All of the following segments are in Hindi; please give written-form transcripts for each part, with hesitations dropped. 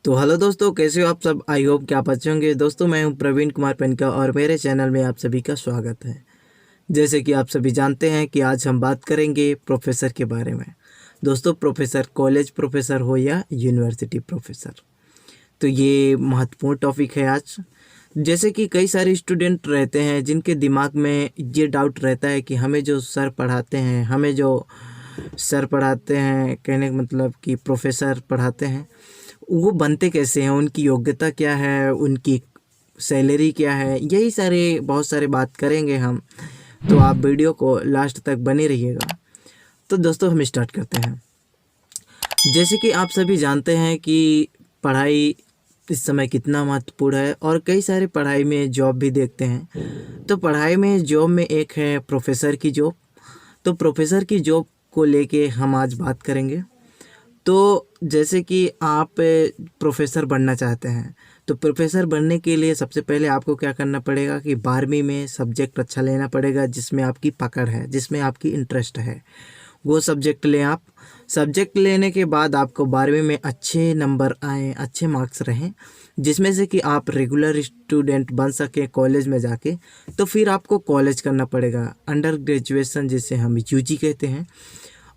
तो हेलो दोस्तों, कैसे हो आप सब। आई होप कि आप अच्छे होंगे। दोस्तों, मैं हूं प्रवीण कुमार पेनका और मेरे चैनल में आप सभी का स्वागत है। जैसे कि आप सभी जानते हैं कि आज हम बात करेंगे प्रोफेसर के बारे में। दोस्तों, प्रोफेसर कॉलेज प्रोफेसर हो या यूनिवर्सिटी प्रोफेसर, तो ये महत्वपूर्ण टॉपिक है आज। जैसे कि कई सारे स्टूडेंट रहते हैं जिनके दिमाग में ये डाउट रहता है कि हमें जो सर पढ़ाते हैं, कहने का मतलब कि प्रोफेसर पढ़ाते हैं, वो बनते कैसे हैं, उनकी योग्यता क्या है, उनकी सैलरी क्या है, यही सारे बहुत सारे बात करेंगे हम। तो आप वीडियो को लास्ट तक बने रहिएगा। तो दोस्तों, हम स्टार्ट करते हैं। जैसे कि आप सभी जानते हैं कि पढ़ाई इस समय कितना महत्वपूर्ण है और कई सारे पढ़ाई में जॉब भी देखते हैं। तो पढ़ाई में जॉब में एक है प्रोफेसर की जॉब। तो प्रोफेसर की जॉब को लेके हम आज बात करेंगे। तो जैसे कि आप प्रोफेसर बनना चाहते हैं, तो प्रोफेसर बनने के लिए सबसे पहले आपको क्या करना पड़ेगा कि 12वीं में सब्जेक्ट अच्छा लेना पड़ेगा, जिसमें आपकी पकड़ है, जिसमें आपकी इंटरेस्ट है, वो सब्जेक्ट लें आप। सब्जेक्ट लेने के बाद आपको 12वीं में अच्छे नंबर आएँ, अच्छे मार्क्स रहें, जिसमें से कि आप रेगुलर स्टूडेंट बन सकें कॉलेज में जाके। तो फिर आपको कॉलेज करना पड़ेगा, अंडर ग्रेजुएशन जिसे हम यूजी कहते हैं।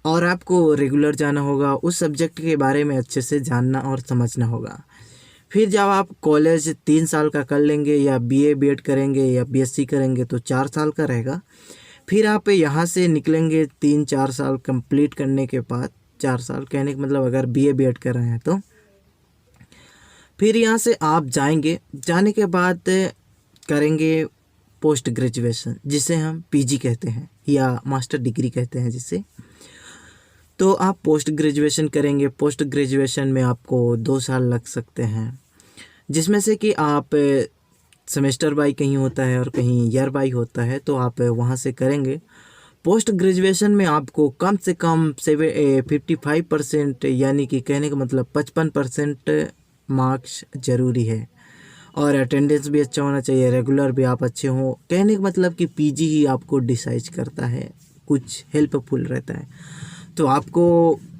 और आपको रेगुलर जाना होगा, उस सब्जेक्ट के बारे में अच्छे से जानना और समझना होगा। फिर जब आप कॉलेज 3 साल का कर लेंगे या बीए बीएड करेंगे या बीएससी करेंगे तो 4 साल का रहेगा। फिर आप यहाँ से निकलेंगे 3-4 साल कंप्लीट करने के बाद। 4 साल कहने का मतलब अगर बीए बीएड कर रहे हैं तो फिर यहाँ से आप जाएंगे। जाने के बाद करेंगे पोस्ट ग्रेजुएशन, जिसे हम पीजी कहते हैं या मास्टर डिग्री कहते हैं जिसे। तो आप पोस्ट ग्रेजुएशन करेंगे। पोस्ट ग्रेजुएशन में आपको 2 साल लग सकते हैं, जिसमें से कि आप सेमेस्टर बाई कहीं होता है और कहीं ईयर बाई होता है, तो आप वहाँ से करेंगे। पोस्ट ग्रेजुएशन में आपको कम से कम 55% यानी कि कहने का मतलब 55% मार्क्स ज़रूरी है। और अटेंडेंस भी अच्छा होना चाहिए, रेगुलर भी आप अच्छे हों। कहने का मतलब कि पीजी ही आपको डिसाइड करता है, कुछ हेल्पफुल रहता है। तो आपको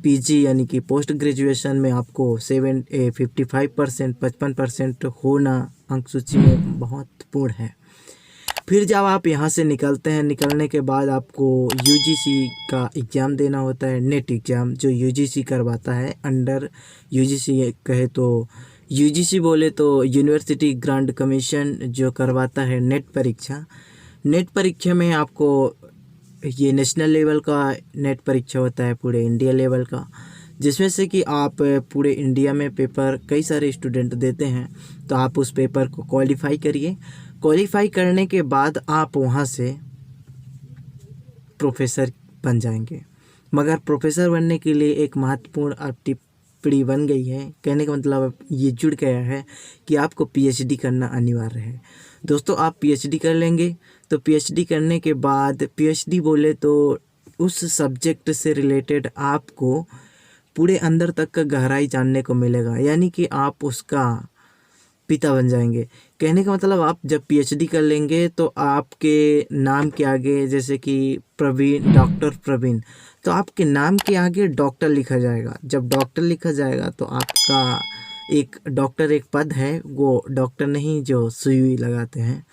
पीजी यानी कि पोस्ट ग्रेजुएशन में आपको 55% 55% होना अंक सूची में महत्वपूर्ण है। फिर जब आप यहाँ से निकलते हैं, निकलने के बाद आपको यूजीसी का एग्ज़ाम देना होता है, नेट एग्ज़ाम, जो यूजीसी करवाता है। अंडर यूजीसी कहे तो, यूजीसी बोले तो यूनिवर्सिटी ग्रांट कमीशन, जो करवाता है नेट परीक्षा। नेट परीक्षा में आपको ये नेशनल लेवल का नेट परीक्षा होता है, पूरे इंडिया लेवल का, जिसमें से कि आप पूरे इंडिया में पेपर कई सारे स्टूडेंट देते हैं। तो आप उस पेपर को क्वालिफाई करिए। क्वालिफाई करने के बाद आप वहाँ से प्रोफेसर बन जाएंगे। मगर प्रोफेसर बनने के लिए एक महत्वपूर्ण अब टिप्पणी बन गई है। कहने का मतलब ये जुड़ गया है कि आपको पीएचडी करना अनिवार्य है। दोस्तों, आप पीएचडी कर लेंगे तो पीएचडी करने के बाद, पीएचडी बोले तो उस सब्जेक्ट से रिलेटेड आपको पूरे अंदर तक का गहराई जानने को मिलेगा, यानी कि आप उसका पिता बन जाएंगे। कहने का मतलब आप जब पीएचडी कर लेंगे तो आपके नाम के आगे, जैसे कि प्रवीण, डॉक्टर प्रवीण, तो आपके नाम के आगे डॉक्टर लिखा जाएगा। जब डॉक्टर लिखा जाएगा तो आपका एक डॉक्टर एक पद है, वो डॉक्टर नहीं जो सुई लगाते हैं,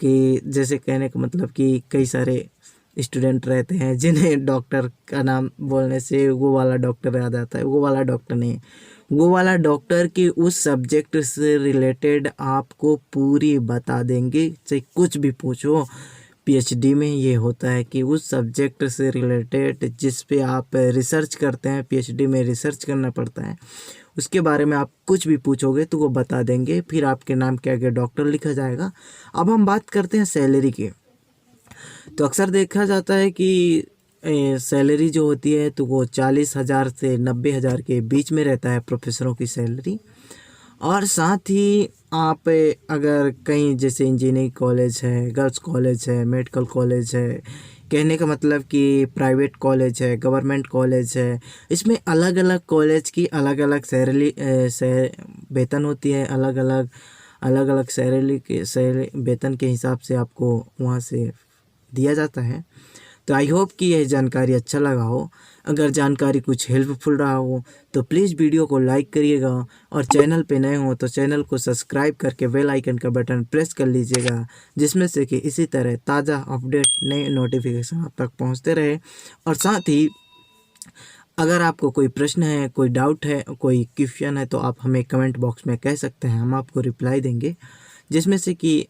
कि जैसे कहने का मतलब कि कई सारे स्टूडेंट रहते हैं जिन्हें डॉक्टर का नाम बोलने से वो वाला डॉक्टर याद आता है। वो वाला डॉक्टर नहीं, वो वाला डॉक्टर की उस सब्जेक्ट से रिलेटेड आपको पूरी बता देंगे, चाहे कुछ भी पूछो। पीएचडी में ये होता है कि उस सब्जेक्ट से रिलेटेड जिस पे आप रिसर्च करते हैं, पीएचडी में रिसर्च करना पड़ता है, उसके बारे में आप कुछ भी पूछोगे तो वो बता देंगे। फिर आपके नाम के आगे डॉक्टर लिखा जाएगा। अब हम बात करते हैं सैलरी की। तो अक्सर देखा जाता है कि सैलरी जो होती है तो वो 40,000 से 90,000 के बीच में रहता है प्रोफेसरों की सैलरी। और साथ ही आप अगर कहीं जैसे इंजीनियरिंग कॉलेज है, गर्ल्स कॉलेज है, मेडिकल कॉलेज है, कहने का मतलब कि प्राइवेट कॉलेज है, गवर्नमेंट कॉलेज है, इसमें अलग अलग कॉलेज की अलग अलग सैलरी वेतन होती है। अलग अलग सैलरी के वेतन के हिसाब से आपको वहाँ से दिया जाता है। तो आई होप कि यह जानकारी अच्छा लगा हो। अगर जानकारी कुछ हेल्पफुल रहा हो तो प्लीज़ वीडियो को लाइक करिएगा, और चैनल पे नए हो तो चैनल को सब्सक्राइब करके बेल आइकन का बटन प्रेस कर लीजिएगा, जिसमें से कि इसी तरह ताज़ा अपडेट नए नोटिफिकेशन आप तक पहुंचते रहे। और साथ ही अगर आपको कोई प्रश्न है, कोई डाउट है, कोई क्वेश्चन है तो आप हमें कमेंट बॉक्स में कह सकते हैं, हम आपको रिप्लाई देंगे, जिसमें से कि